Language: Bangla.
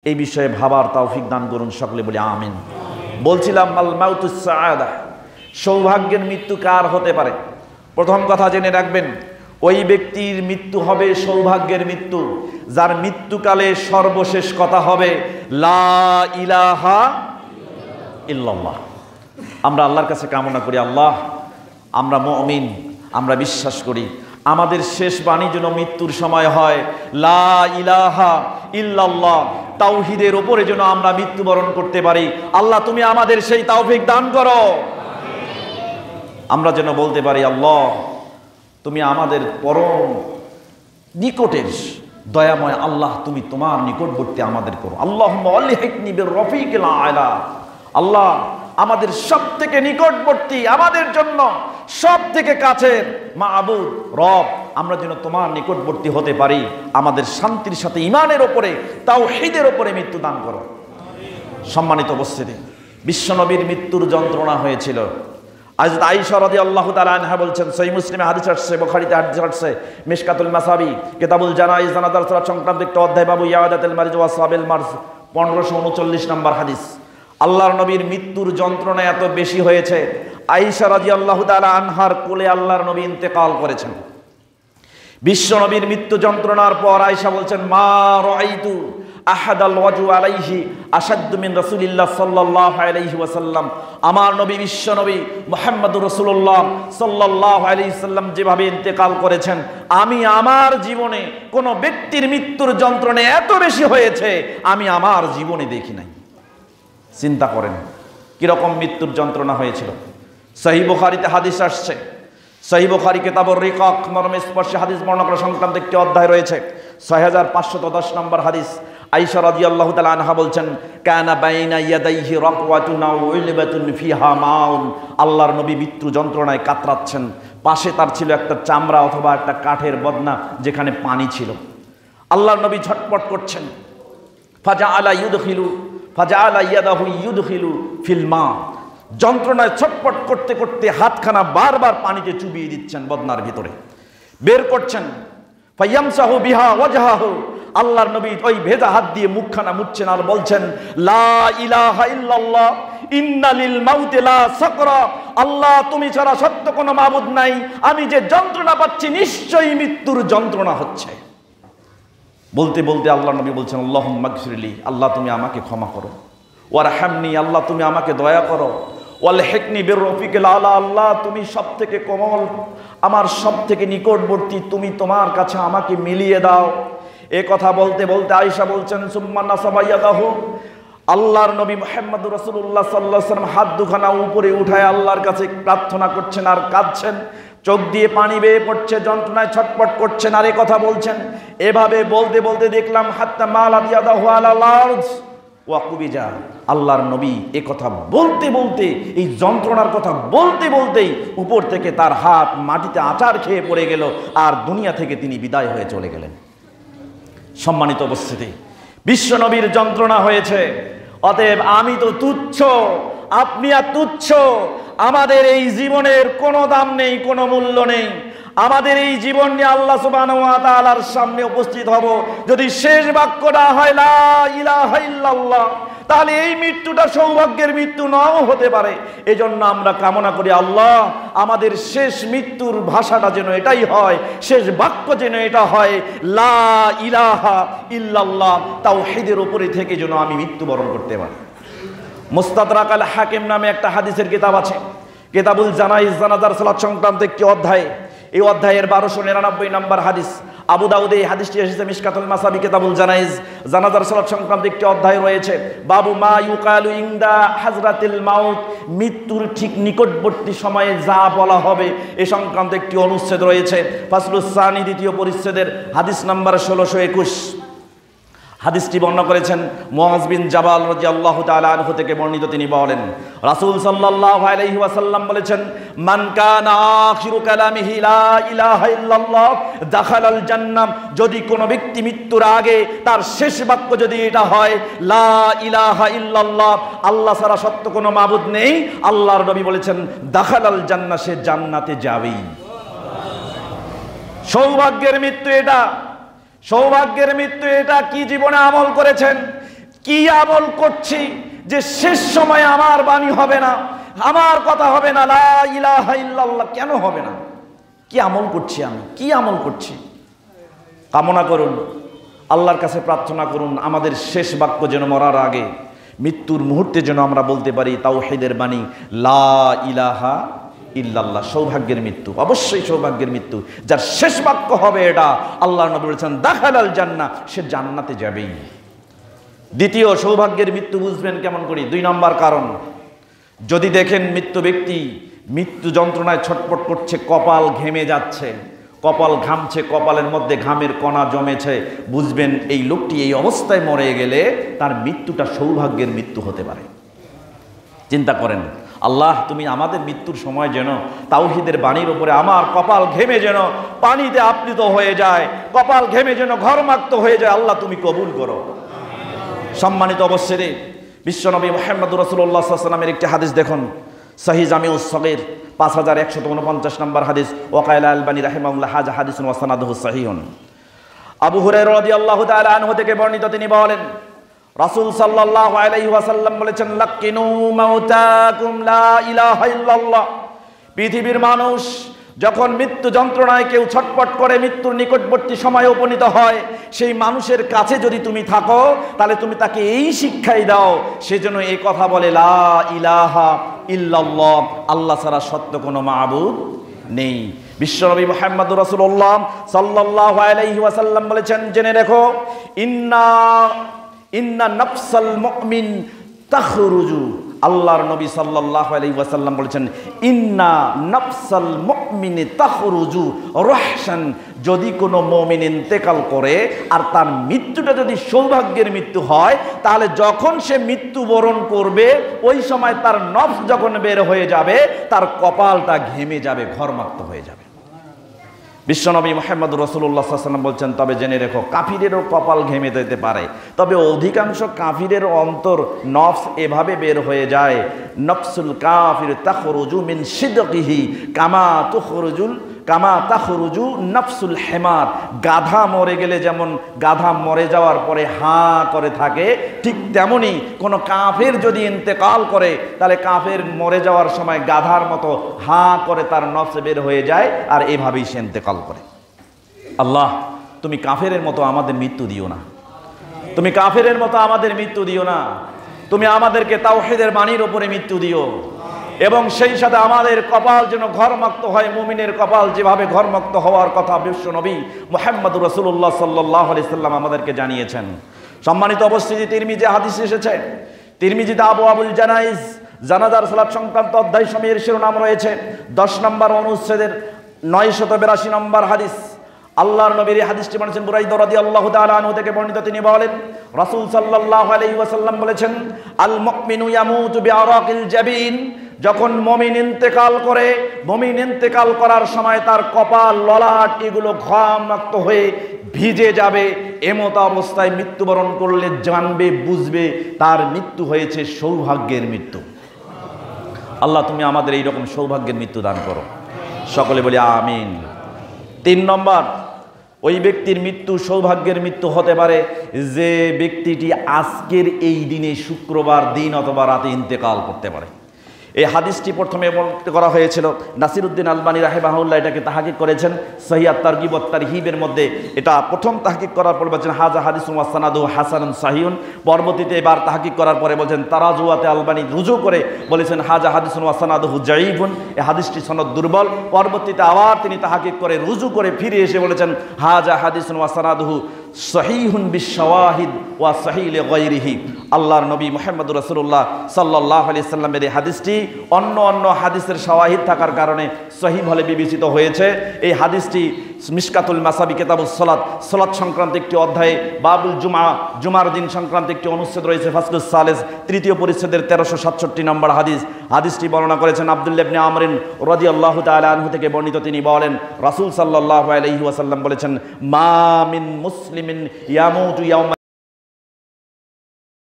এই বিষয়ে ভাবার তৌফিক দান করুন সকলে বলি আমিন। বলছিলাম আল মাউতুস সাআদা, সৌভাগ্যের মৃত্যু কার হতে পারে? প্রথম কথা জেনে রাখবেন, ওই ব্যক্তির মৃত্যু হবে সৌভাগ্যের মৃত্যু যার মৃত্যুকালে সর্বশেষ কথা হবে লা ইলাহা ইল্লাল্লাহ। আমরা আল্লাহর কাছে কামনা করি, আল্লাহ আমরা মুমিন, আমরা বিশ্বাস করি আমাদের শেষ বাণী যেন মৃত্যুর সময় হয় লা ইলাহা ইল্লাল্লাহ, তাওহীদের উপরে যেন আমরা মৃত্যুবরণ করতে পারি। আল্লাহ তুমি আমাদের সেই তৌফিক দান করো। আমরা যেন বলতে পারি আল্লাহ তুমি আমাদের পরম নিকটের দয়াময়, আল্লাহ তুমি তোমার নিকটবর্তী আমাদের করো। আল্লাহুম্মা আলহিকনি বির রফিকিল আলা, আল্লাহ আমাদের সব থেকে নিকটবর্তী, আমাদের জন্য সব থেকে কাছের মাবুদ রব, আমরা যেন তোমার নিকটবর্তী হতে পারি। আমাদের শান্তির সাথে ঈমানের উপরে, তাওহীদের উপরে মৃত্যু দান করো। সম্মানিত উপস্থিতি, বিশ্বনবীর মৃত্যুর যন্ত্রণা হয়েছিল। হযরত আয়েশা রাদিয়াল্লাহু তাআলা আনহা বলছেন, সহিহ মুসলিমে হাদিস আসছে, বুখারীতে হাদিস আসছে, মিশকাতুল মাসাবি কিতাবুল জানাইজ জানাজার সালাত সংক্রান্ত একটা অধ্যায়, বাবু ইয়াদাতুল মারিজ ওয়া সাবিল মারজ, 1539 নম্বর হাদিস। আল্লাহর নবীর মৃত্যুর যন্ত্রণা এত বেশি হয়েছে, আয়েশা রাদিয়াল্লাহু তাআলা আনহার কোলে আল্লাহর নবী ইন্তেকাল করেছেন। বিশ্ব নবীর মৃত্যু যন্ত্রণার পর আয়েশা বলছেন, মা রাআইতু আহাদাল ওয়াজু আলাইহি আশাদ্দু মিন রাসূলিল্লাহ সাল্লাল্লাহু আলাইহি ওয়াসাল্লাম, আমার নবী বিশ্ব নবী মুহাম্মদুর রাসূলুল্লাহ সাল্লাল্লাহু আলাইহি সাল্লাম যেভাবে ইন্তেকাল করেছেন, আমি আমার জীবনে কোন ব্যক্তির মৃত্যুর যন্ত্রণা এত বেশি হয়েছে আমি আমার জীবনে দেখি নাই। চিন্তা করেন কিরকম মৃত্যুর যন্ত্রণা হয়েছিল। সহিহ বুখারীতে হাদিস আসছে, সহিহ বুখারী কিতাবুর রিকাক মর্মস্পর্শী হাদিস বর্ণনা করা সংক্রান্ত একটি অধ্যায় রয়েছে, 6510 নম্বর হাদিস। আয়েশা রাদিয়াল্লাহু তাআলা আনহা বলছেন, কানা বাইনা ইয়াদাইহি রাকওয়াতুন আও উলবাতুন ফিহা মাউন, আল্লাহর নবী মৃত্যু যন্ত্রণায় কাতরাচ্ছেন, পাশে তার ছিল একটা চামড়া অথবা একটা কাঠের বদনা যেখানে পানি ছিল। আল্লাহর নবী ঝটপট করছেন, ফাজাআলা ইয়াদাহু ইউদখিলু ফিল মা, যন্ত্রণায় ছটপট করতে করতে হাতখানা বারবার পানিতে চুবিয়ে দিচ্ছেন বদনার ভিতরে, বের করছেন। ফায়ামসাহু বিহা ওয়াজহাহু, আল্লাহর নবী ওই ভেজা হাত দিয়ে মুখখানা মুছছেন আর বলছেন, লা ইলাহা ইল্লাল্লাহ ইন্না লিল মাউতি লা সাকরা, আল্লাহ তুমি ছাড়া সত্য কোনো মাবুদ নাই, আমি যে যন্ত্রণা পাচ্ছি নিশ্চয়ই মৃত্যুর যন্ত্রণা হচ্ছে। বলতে বলতে আল্লাহর নবী বলছেন, আল্লাহুম্মা গফিরলি, আল্লাহ তুমি আমাকে ক্ষমা করো, ওয়ারহামনি, আল্লাহ তুমি আমাকে দয়া করো, ওয়ালহিকনি বির রফিকিল আলা, আল্লাহ তুমি সব থেকে কোমল, আমার সব থেকে নিকটবর্তী, তুমি তোমার কাছে আমাকে মিলিয়ে দাও। এ কথা বলতে বলতে আয়েশা বলছেন, সুম্মা নাসাবা ইয়াদাহু, আল্লাহর নবী মুহাম্মদুর রাসূলুল্লাহ সাল্লাল্লাহু আলাইহি ওয়াসাল্লাম হাত দুখানা উপরে উঠায় আল্লাহর কাছে প্রার্থনা করছেন আর কাঁদছেন, চোখ দিয়ে পানি বেয়ে পড়ছে, যন্ত্রণায় ছটপট করছেন আর এ কথা বলছেন। এভাবে বলতে বলতে দেখলাম হাত্তা মালাত ইয়াদাহু আলাল আরজ ওয়া কুবিজা, আল্লাহর নবী এ কথা বলতে বলতে, এই যন্ত্রণার কথা বলতে বলতেই উপর থেকে তার হাত মাটিতে আছাড় খেয়ে পড়ে গেল আর দুনিয়া থেকে তিনি বিদায় হয়ে চলে গেলেন। সম্মানিত উপস্থিতি, বিশ্ব নবীর যন্ত্রণা হয়েছে, অতএব আমি তো তুচ্ছ, আপনি আর তুচ্ছ, আমাদের এই জীবনের কোনো দাম নেই, কোনো মূল্য নেই। আমাদের এই জীবন নিয়ে আল্লাহ সুবহানাহু ওয়া তাআলার সামনে উপস্থিত হব, যদি শেষ বাক্যটা হয় লা ইলাহা ইল্লাল্লাহ, তাহলে এই মৃত্যুটা সৌভাগ্যের মৃত্যু নাও হতে পারে। এজন্য আমরা কামনা করি, আল্লাহ আমাদের শেষ মৃত্যুর ভাষাটা যেন এটাই হয়, শেষ বাক্য যেন এটা হয় লা ইলাহা ইল্লাল্লাহ, তাওহীদের উপরে থেকে যেন আমি মৃত্যুবরণ করতে পারি। মুস্তাদরাক আল হাকিম নামে একটা হাদিসের কিতাব আছে, কিতাবুল জানাইজ জানাজার সালাত সংক্রান্ত একটি অধ্যায়, এই অধ্যায়ের 1299 নম্বর হাদিস। আবু দাউদে এই হাদিসটি এসেছে, মিশকাতুল মাসাবি কিতাবুল জানাইজ জানাজার সালাত সংক্রান্ত একটি অধ্যায় রয়েছে, বাবু মা ইউকালু ইনদা হাজরাতিল মাউত, মৃত্যুর ঠিক নিকটবর্তী সময়ে যা বলা হবে এ সংক্রান্ত একটি অনুচ্ছেদ রয়েছে। ফাসলুস সানি, দ্বিতীয় পরিচ্ছেদের হাদিস নাম্বার 1621। হাদিসটি বর্ণনা করেছেন মুআয বিন জাবাল রাদিয়াল্লাহু তাআলা আনহু থেকে বর্ণিত। তিনি বলেন, রাসূল সাল্লাল্লাহু আলাইহি ওয়াসাল্লাম বলেছেন, মান কানা আখিরু কালামিহি লা ইলাহা ইল্লাল্লাহ দাখালাল জান্নাহ, যদি কোনো ব্যক্তি মৃত্যুর আগে তার শেষ বাক্য যদি এটা হয় লা ইলাহা ইল্লাল্লাহ, আল্লাহ ছাড়া সত্য কোনো মাবুদ নেই, আল্লাহর নবী বলেছেন দাখালাল জান্নাহ, সে জান্নাতে যাবেই। সৌভাগ্যের মৃত্যু এটা, সৌভাগ্যের মৃত্যু এটা। কি জীবনে আমল করেছেন, কি আমল করছি যে শেষ সময় আমার বাণী হবে না, আমার কথা হবে না, লা ইলাহা ইল্লাল্লাহ কেন হবে না? কি আমল করছি আমি, কি আমল করছি? কামনা করুন, আল্লাহর কাছে প্রার্থনা করুন, আমাদের শেষ বাক্য যেন মরার আগে, মৃত্যুর মুহূর্তে যেন আমরা বলতে পারি তাওহীদের বাণী, লা ইলাহা ইল্লাল্লাহ। সৌভাগ্যের মৃত্যু, অবশ্যই সৌভাগ্যের মৃত্যু। যার শেষ বাক্য হবে এটা, আল্লাহর নবী বলেছেন দাখালাল জান্নাহ, সে জান্নাতে যাবেই। দ্বিতীয় সৌভাগ্যের মৃত্যু বুঝবেন কেমন করি? 2 নম্বর কারণ, যদি দেখেন মৃত্যু যন্ত্রণায় ছটপট করছে, কপাল ঘেমে যাচ্ছে, কপাল ঘামছে, কপালের মধ্যে ঘামের কণা জমেছে, বুঝবেন এই লোকটি এই অবস্থায় মরে গেলে তার মৃত্যুটা সৌভাগ্যের মৃত্যু হতে পারে। চিন্তা করেন, আল্লাহ তুমি আমাদের মৃত্যুর সময় যেন তাওহীদের বাণীর উপরে আমার কপাল ঘেমে যেন পানিতে আপ্লুত হয়ে যায়, কপাল ঘেমে যেন ঘরমাক্ত হয়ে যায়, আল্লাহ তুমি কবুল করো। সম্মানিত অবশ্যই বিশ্বনবী মুহাম্মদ রাসূলুল্লাহ সাল্লাল্লাহু আলাইহি ওয়াসাল্লামের একটি হাদিস দেখুন, সহিহ জামিউস সগীর 5149 নম্বর হাদিস, ওয়াকাইল আলবানী রাহিমাহুল্লাহ হাযা হাদিসুন ওয়া সানাদুহু সহিহুন। আবু হুরায়রা রাদিয়াল্লাহু তাআলা আনহু থেকে বর্ণিত, তিনি বলেন রাসূল সাল্লাল্লাহু আলাইহি ওয়াসাল্লাম বলেছেন, লাক্কিনু মাউতাকুম লা ইলাহা ইল্লাল্লাহ। পৃথিবীর মানুষ যখন মৃত্যু যন্ত্রণায় কেউ ছটপট করে, মৃত্যুর নিকটবর্তী সময়ে উপনীত হয়, সেই মানুষের কাছে যদি তুমি থাকো তাহলে তুমি তাকে এই শিক্ষাই দাও, সেজন্য এই কথা বলে লা ইলাহা ইল্লাল্লাহ, আল্লাহ ছাড়া সত্য কোনো মাবুদ নেই। বিশ্বনবী মুহাম্মদ রাসূলুল্লাহ সাল্লাল্লাহু আলাইহি ওয়াসাল্লাম বলেছেন, জেনে রেখো, ইন্না নাফসাল মুমিন তাখরুজু, আল্লাহর নবী সাল্লাল্লাহু আলাইহি ওয়াসাল্লাম বলেছেন, ইন্না নাফসাল মুমিনি তাখরুজু রাহসান, যদি কোনো মুমিন ইন্তেকাল করে আর তার মৃত্যুটা যদি সৌভাগ্যের মৃত্যু হয়, তাহলে যখন সে মৃত্যুবরণ করবে ওই সময় তার নফস যখন বের হয়ে যাবে, তার কপালটা ঘেমে যাবে, ঘরমাক্ত হয়ে যাবে। বিশ্বনবী মুহাম্মদ রাসূলুল্লাহ সাল্লাল্লাহু আলাইহি ওয়াসাল্লাম বলছেন, তবে জেনে রেখো, কাফিরেরও কপাল ঘেমে যেতে পারে, তবে অধিকাংশ কাফিরের অন্তর নফস এভাবে বের হয়ে যায়, নফসুল কাফির তাখরুজু মিন সিদকিহি কামা তাখরুজু নফসুল হেমার। গাধা মরে গেলে যেমন গাধা মরে যাওয়ার পরে হাঁ করে থাকে, ঠিক তেমনি কোনো কাফের যদি ইন্তেকাল করে তাহলে কাফের মরে যাওয়ার সময় গাধার মতো হাঁ করে তার নফস বের হয়ে যায়, আর এভাবেই সে ইন্তেকাল করে। আল্লাহ তুমি কাফেরের মতো আমাদের মৃত্যু দিও না, তুমি কাফেরের মতো আমাদের মৃত্যু দিও না, তুমি আমাদেরকে তাওহীদের বাণীর উপরে মৃত্যু দিও, এবং সেই সাথে আমাদের কপাল যেন ঘরমাক্ত হয়, মুমিনের কপাল যেভাবে ঘরমাক্ত হওয়ার কথা বিশ্ব নবী মুহাম্মদ রাসূলুল্লাহ সাল্লাল্লাহু আলাইহি ওয়াসাল্লাম আমাদেরকে জানিয়েছেন। সম্মানিত উপস্থিতি, তিরমিজি হাদিস এসেছে, তিরমিজিতে আবুল জানাইজ, জানাজার সালাত সংক্রান্ত অধ্যায় সমূহের শিরোনাম রয়েছে 10 নম্বর অনুচ্ছেদের 982 নম্বর হাদিস। আল্লাহর নবীর এই হাদিসটি বলেছেন বুরাইদা রাদিয়াল্লাহু তাআলা আনহু থেকে বর্ণিত, তিনি বলেন রাসূল সাল্লাল্লাহু আলাইহি ওয়াসাল্লাম বলেছেন, আল মুমিনু ইয়ামুতু বিআরাকিল জাবিন, যখন মুমিন ইন্তেকাল করে, মুমিন ইন্তেকাল করার সময় তার কপাল, ললাট এগুলো ঘামাক্ত হয়ে ভিজে যাবে, এমত অবস্থায় মৃত্যুবরণ করলে জানবে, বুঝবে তার মৃত্যু হয়েছে সৌভাগ্যের মৃত্যু। আল্লাহ তুমি আমাদের এইরকম সৌভাগ্যের মৃত্যু দান করো, সকলে বলি আমিন। 3 নম্বর, ওই ব্যক্তির মৃত্যু সৌভাগ্যের মৃত্যু হতে পারে যে ব্যক্তিটি আজকের এই দিনে শুক্রবার দিন অথবা রাতে ইন্তেকাল করতে পারে। এই হাদিসটি প্রথমে বলতে করা হয়েছিল, নাসিরউদ্দিন আলবানী রাহিমাহুল্লাহ এটাকে তাহকিক করেছেন সহিহ আত-তারগিব ওয়াত তারহিবের মধ্যে। এটা প্রথম তাহকিক করার পর বলছেন হাযা হাদিসুন ওয়া সানাদুহু হাসানুন সাহিহুন। পরবর্তীতে এবার তাহকিক করার পরে বলছেন তারাজুয়াতে আলবানী রুজু করে বলেছেন হাযা হাদিসুন ওয়া সানাদুহু যায়ীফুন, এই হাদিসটি সনদ দুর্বল। পরবর্তীতে আবার তিনি তাহকিক করে রুজু করে ফিরে এসে বলেছেন হাযা হাদিসুন ওয়া সানাদুহু সহিহুন বিশওয়াহিদ ওয়া সহিহ লিগাইরিহি। আল্লাহর নবী মুহাম্মদ রাসূলুল্লাহ সাল্লাল্লাহু আলাইহি সাল্লামের এই হাদিসটি অন্য হাদিসের শাওয়াহিদ থাকার কারণে সহিহ বলে বিবেচিত হয়েছে। এই হাদিসটি মিশকাতুল মাসাবি কিতাবুস সালাত, সালাত সংক্রান্ত একটি অধ্যায়ে বাবুল জুমার দিন সংক্রান্ত একটি অনুচ্ছেদ রয়েছে, ফাসলুস সালেস, 3য় পরিচ্ছেদের 1367 নম্বর হাদিস। হাদিসটি বর্ণনা করেছেন আব্দুল্লাহ ইবনে আমর রাদিয়াল্লাহু তাআলা আনহু থেকে বর্ণিত, তিনি বলেন রাসূল সাল্লাল্লাহু আলাইহি ওয়াসাল্লাম বলেছেন, মা মিন মুসলিমিন ইয়ামুতু ইয়াওমা